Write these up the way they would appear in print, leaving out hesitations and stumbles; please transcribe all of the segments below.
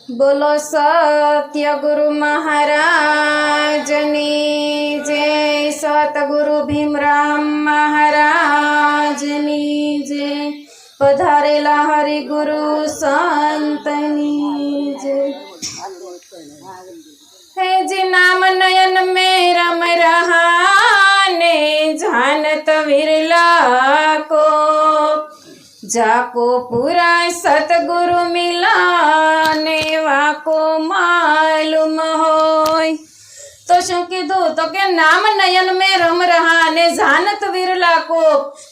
बोलो सत्य गुरु महाराजनी जय। सतगुरु भीमराम महाराजनी जय। पधारेला हरि गुरु संतनी जय। है जी नाम नयन में रम रहा ने जानत विरला को, जाको पूरा सतगुरु मिला ने वाको मालूम होय। तो शू कीधु तो के नाम नयन में रम रहा ने जानत विरला को,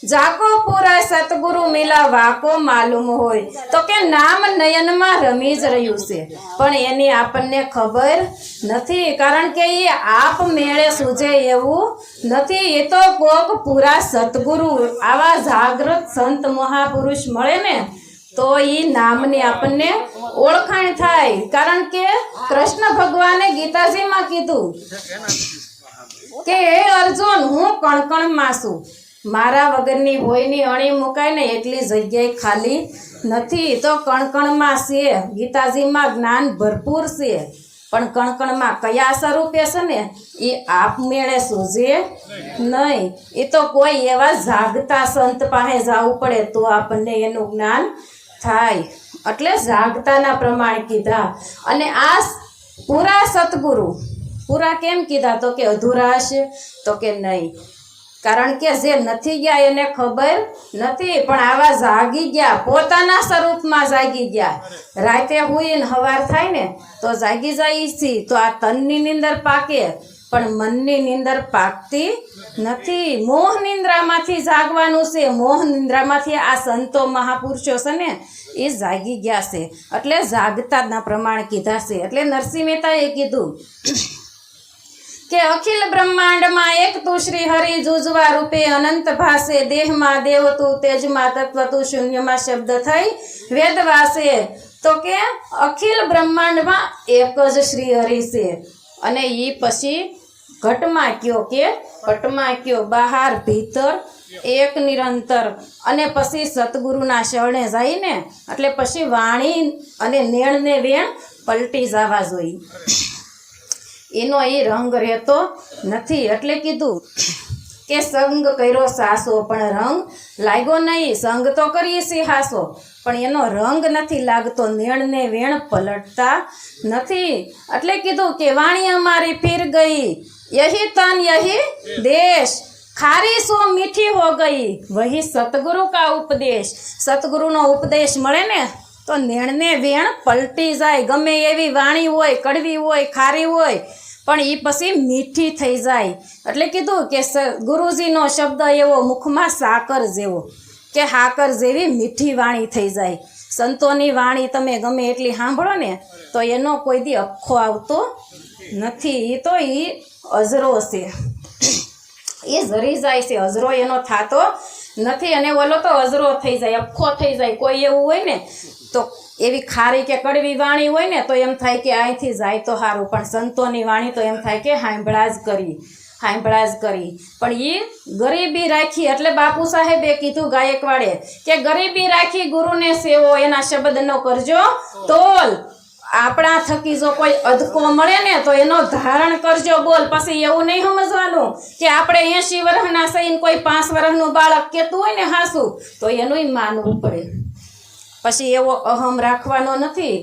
जाको पूरा सतगुरु मिला वाको मालूम होय। तो के नाम नयन में रमी ज रह्यु छे पण एनी आपने खबर नथी, कारण के ये आप मेळे सूझे एवं नथी। ये तो कोक पूरा सतगुरु आवा जागृत संत महापुरुष मळे ने तो ई नामनी आपने ओळखाण थाय। कारण के कृष्ण भगवाने गीताजी में कीधु के अर्जुन हूँ कणकण में छुं, मारा वगरनी होयनी अणी मुकाय ने एटली जग्याए खाली नथी। तो कणकण में छे, गीताजी में ज्ञान भरपूर छे पण कणकण में कया स्वरूपे छे ने ई आपमेळे सूझे नहीं। ए तो कोई एवा जागता संत पासे जावुं पड़े तो आपने एनुं ज्ञान थाय। એટલે જાગતાના પ્રમાણ કીધા। અને આ પૂરા સતગુરુ પૂરા કેમ કીધા તો કે અધૂરા હશે તો કે નહીં, કારણ કે જે નથી ગયા એને ખબર નથી પણ આવા જાગી ગયા, પોતાના સ્વરૂપમાં જાગી ગયા। રાતે હુઈને હવાર થાય ને તો જાગી જાય છે તો આ તનની નીંદર પાકે પણ મનની નીંદર પાકતી નથી। મોહ નિંદ્રામાંથી જાગવાનું છે, મોહ નિંદ્રામાંથી આ સંતો મહાપુરુષો છે ને એ જાગી ગયા છે એટલે જાગતાના પ્રમાણ કીધા છે। એટલે નરસિંહ મહેતાએ કીધું કે અખિલ બ્રહ્માંડમાં એક તું શ્રી હરિ જુજવા રૂપે અનંત ભાસે, દેહમાં દેવ તું, તેજમાં તત્વ તું, શૂન્યમાં શબ્દ થઈ વેદ વાસે। તો કે અખિલ બ્રહ્માંડમાં એક જ શ્રી હરિ છે અને એ પછી ઘટમાં કયો કે પટમાં કયો, બહાર ભીતર એક નિરંતર। અને પછી સતગુરુના શરણે જઈને એટલે પછી વાણી અને નેણ ને વેણ પલટી જવા જોઈએ, એનો એ રંગ રહેતો નથી। એટલે કીધું કે સંગ કર્યો સાસો પણ રંગ લાગ્યો નહીં, સંગ તો કરીએ છીએ હાસો પણ એનો રંગ નથી લાગતો, નેણ ને વેણ પલટતા નથી। એટલે કીધું કે વાણી અમારી ફીર ગઈ, यही तन यही देश, खारी सो मीठी हो गई वही सतगुरु का उपदेश। सतगुरु नो उपदेश मळे ने तो नेण ने वेण पलटी जाए, गमे एवी वाणी होय, कड़वी होय, खारी होय पण ई पछी मीठी थई जाए। એટલે કીધું કે ગુરુજીનો શબ્દ એવો મુખમાં સાકર જેવો કે હાકર જેવી મીઠી વાણી થઈ જાય। સંતોની વાણી તમે ગમે એટલી સાંભળો ને તો એનો કોઈ દી અખો આવતો નથી, એ તો એ અજરો છે, એ ઝરી જાય છે, અજરો એનો થાતો નથી। અને ઓલો તો અજરો થઈ જાય, અખો થઈ જાય। કોઈ એવું હોય ને તો એવી ખારી કે કડવી વાણી હોય ને તો એમ થાય કે અહીંથી જાય તો સારું, પણ સંતોની વાણી તો એમ થાય કે સાંભળા જ કરી, સાંભળા જ કરી। પણ એ ગરીબી રાખી એટલે બાપુ સાહેબે કીધું ગાયકવાડે કે ગરીબી રાખી ગુરુને સેવો, એના શબ્દનો કરજો તોલ। આપણા થકી જો કોઈ અધકો મળે ને તો એનો ધારણ કરજો બોલ। પછી એવું નહીં સમજવાનું કે આપણે 80 વર્ષના સહીને કોઈ 5 વર્ષનું બાળક કહેતું હોય ને હાસુ તો એનું માનવું પડે। પછી એવો અહમ રાખવાનો નથી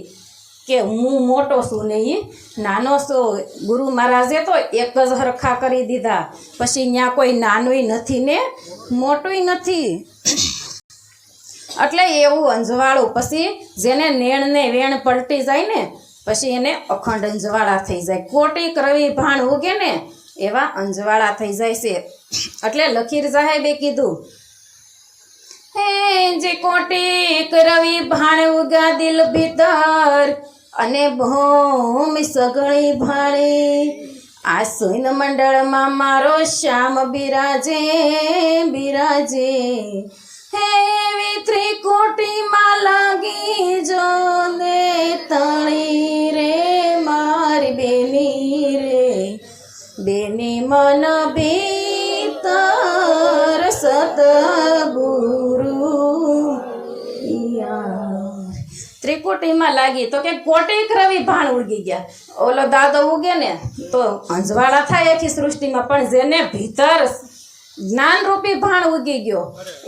કે હું મોટો છું ને એ નાનો છું। ગુરુ મહારાજે તો એક જ હરખા કરી દીધા, પછી ત્યાં કોઈ નાનુંય નથી ને મોટુંય નથી। એટલે એવું અંજવાળું પછી જેને નેણ ને વેણ પલટી જાય ને પછી એને અખંડ અંજવાળા થઈ જાય। કોટીક રવિ ભાણ ઉગે ને એવા અંજવાળા થઈ જાય છે। એટલે લખીર સાહેબે કીધું હે જે કોટીક રવિ ભાણ ઉગા દિલ ભીતર અને ભૂમિ સગળી ભાણી, આ સુન મંડળમાં મારો શ્યામ બિરાજે બિરાજે। हे त्रिकोटी में लगी जो ने तणी रे मारी बेनी रे, बेनी मन भीतर सतगुरु ત્રિકુટીમાં લાગી તો કે કોટીક રવિ ભાણ ઉગી ગયા. ઓલો દાદો ઉગે ને તો અંજવાળા થાય આખી સૃષ્ટિમાં, પણ જેને ભીતર જ્ઞાનરૂપી ભાણ ઉગી ગયો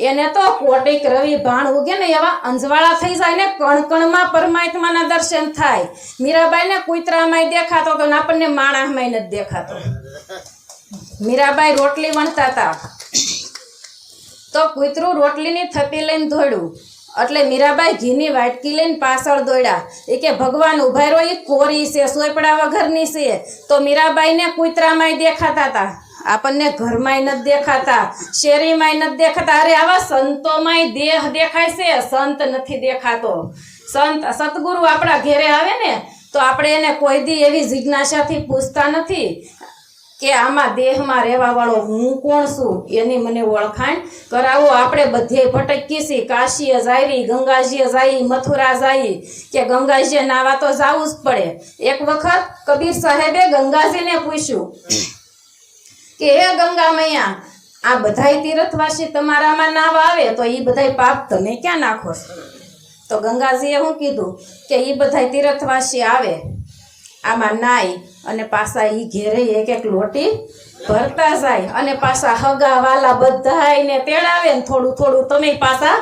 એને તો કોટીક રવિ ભાણ ઉગે ને એવા અંજવાળા થઈ જાય ને કણકણમાં પરમાત્માના દર્શન થાય. મીરાબાઈને કુતરામાંય દેખાતો તો ને આપણને માણસમાંય નથી દેખાતો. મીરાબાઈ રોટલી વણતા હતા તો કૂતરું રોટલીની થપ્પી લઈને દોડ્યું એટલે મીરાબાઈ ઘીની વાટકી લઈને પાછળ દોડ્યા. એ કે ભગવાન ઉભા રહ્યો, એ કોરી છે, સોયપડા વગરની છે. તો મીરાબાઈને કૂતરામાંય દેખાતા હતા, આપણને ઘરમાંય નથી દેખાતા, શેરીમાંય નથી દેખાતા. અરે આવા સંતોમાંય દેહ દેખાય છે, સંત નથી દેખાતો. સતગુરુ આપણા ઘેરે આવે ને તો આપણે એને કોઈ દી એવી જિજ્ઞાસાથી પૂછતા નથી કે આમાં દેહમાં રહેવા વાળો હું કોણ છું, એની મને ઓળખાણ કરાવો. આપણે બધે ભટકી છીએ, કાશીએ જાય, ગંગાજીએ જાય, મથુરા જાય, કે ગંગાજીએ નાવા તો જવું જ પડે. એક વખત કબીર સાહેબે ગંગાજીને પૂછ્યું કે હે ગંગા મૈયા, આ બધાય તીર્થવાસી તમારામાં નાવા આવે તો એ બધાય પાપ તમે ક્યાં નાખો છો? તો ગંગાજીએ શું કીધું કે એ બધાય તીર્થવાસી આવે આમાં નાય અને પાછા ઈ ઘેરે એક એક લોટી ભરતા જાય અને પાછા હગા વાલા બધાયને તેડાવે ને થોડું થોડું તમે પાછા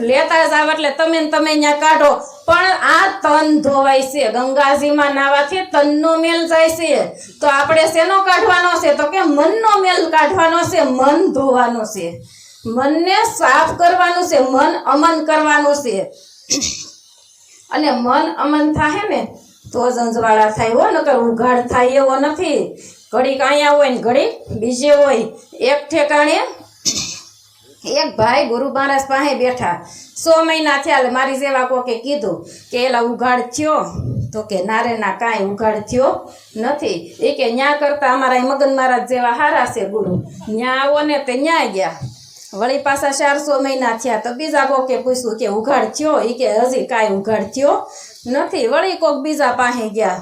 લેતા જાવ એટલે તમે ને તમે અહીંયા કાઢો. પણ આ તન ધોવાય છે, ગંગાજીમાં નાવાથી તનનો મેલ જાય છે. તો આપણે શેનો કાઢવાનો છે? તો કે મનનો મેલ કાઢવાનો છે, મન ધોવાનો છે, મનને સાફ કરવાનું છે, મન અમન કરવાનું છે. અને મન અમન થાય ને તો જ અંજવાળા થાય હો, નકર ઉઘાડ થાય એવો નથી. ઘડીક અહીંયા હોય ને ઘડીક બીજે હોય. એક ઠેકાણે એક ભાઈ ગુરુ મહારાજ પાસે બેઠા, 100 મહિના થયા. મારી જેવા કોકે કીધું કે એલા ઉઘાડ થયો? તો કે નારે ના, કાંઈ ઉઘાડ થયો નથી. એ કે ન્યા કરતા અમારા મગન મહારાજ જેવા હારા છે ગુરુ, ન્યા આવો ને તે ન્યા ગયા. વળી પાછા 400 મહિના થયા તો બીજા કોકે પૂછ્યું કે ઉઘાડ થયો? એ કે હજી કાંઈ ઉઘાડ થયો નથી. વળી કોક બીજા પાસે ગયા.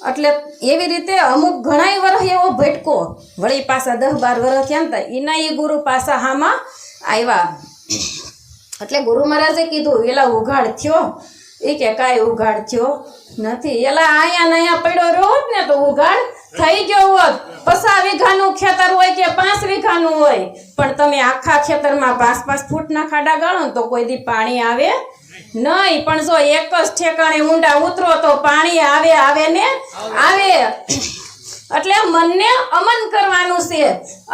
એટલે એવી રીતે અમુક ઘણાય વર્ષ એવો ભટકો. વળી પાછા 10-12 વર્ષ થયા ને એના એ ગુરુ પાછા હામાં આવ્યા. એટલે ગુરુ મહારાજે કીધું એલા ઉઘાડ થયો? એ કે કાંઈ ઉઘાડ થયો નથી. એલા અહીંયા ને અહીંયા પડ્યો રહ્યો હોત ને તો ઉઘાડ થઈ ગયો હોત. 50 વીઘાનું ખેતર હોય કે 5 વીઘાનું હોય, પણ તમે આખા ખેતરમાં 5-5 ફૂટના ખાડા ગાળો ને તો કોઈ દી પાણી આવે નહીં. પણ જો એક જ ઠેકાણે ઊંડા ઉતરો તો પાણી આવે ને આવે. એટલે મનને અમન કરવાનું છે.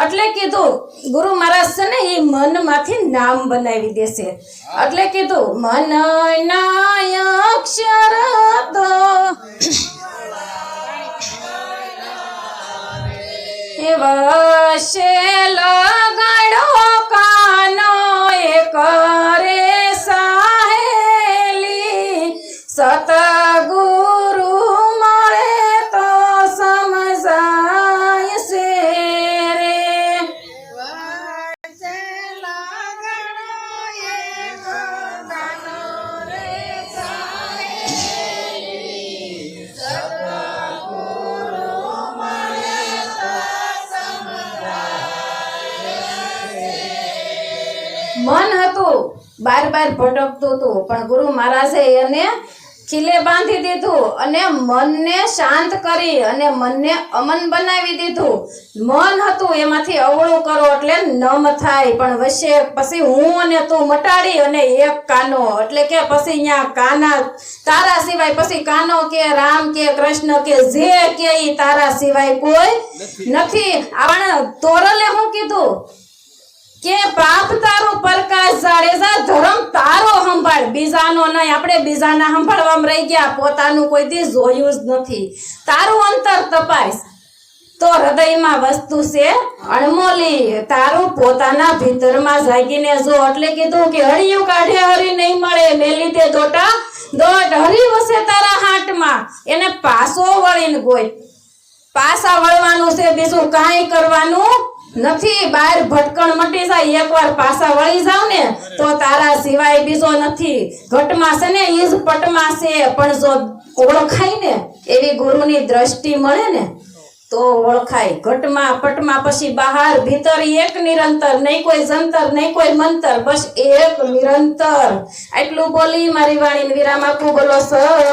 એટલે કીધું ગુરુ મહારાજ છે ને એ મનમાંથી નામ બનાવી દેશે. એટલે કીધું મન નાય અક્ષર તો વશે લગાડો કાનો એ કરે સાહેલી. સતગુરુ મળે તો સમજાય છે રે. મન હતું બાર ભટકતું હતું, પણ ગુરુ મહારાજે એને ખીલે બાંધી દીધું અને મનને શાંત કરી અને મનને અમન બનાવી દીધું. મન હતું એમાંથી અવળું કરો એટલે નમ થાય. પણ વચ્ચે પછી હું અને તું મટાડી અને એક કાનો, એટલે કે પછી અહીંયા કાના તારા સિવાય પછી કાનો કે રામ કે કૃષ્ણ કે જે કે ઈ તારા સિવાય કોઈ નથી. આપણે તોરલે શું કીધું કે પાપ તારું પ્રકાશ જાડેજા, ધર્મ તારો સંભાળ, બીજાનો નહીં. આપણે બીજાના સંભાળવામાં રહી ગયા, પોતાનું કોઈ દી જોયું જ નથી. તારું અંતર તપાસ તો હૃદયમાં વસ્તુ છે અણમોલી, તારું પોતાના ભીતરમાં જાગીને જો. એટલે કીધું કે હળિયું કાઢે હરી નહીં મળે, મેલી દે દોટા દોટ. હરી વસે તારા હાટમાં, એને પાસો વળીને ગોય. પાસા વળવાનું છે, બીજું કાંઈ કરવાનું નથી. બહાર ભટકણ મટી જાય, એકવાર પાસા વળી જાવ ને તો તારા સિવાય બીજો નથી. ઘટમાં છે ને ઈ જ પટમાં છે. પણ જો ઓળખાય ને એવી ગુરુની દ્રષ્ટિ મળે ને તો ઓળખાય. ઘટમાં પટમાં પછી બહાર ભીતર એક નિરંતર, નહીં કોઈ જંતર નહીં કોઈ મંતર, બસ એક નિરંતર. આટલું બોલી મારી વાણીને વિરામ આપું. બોલો સર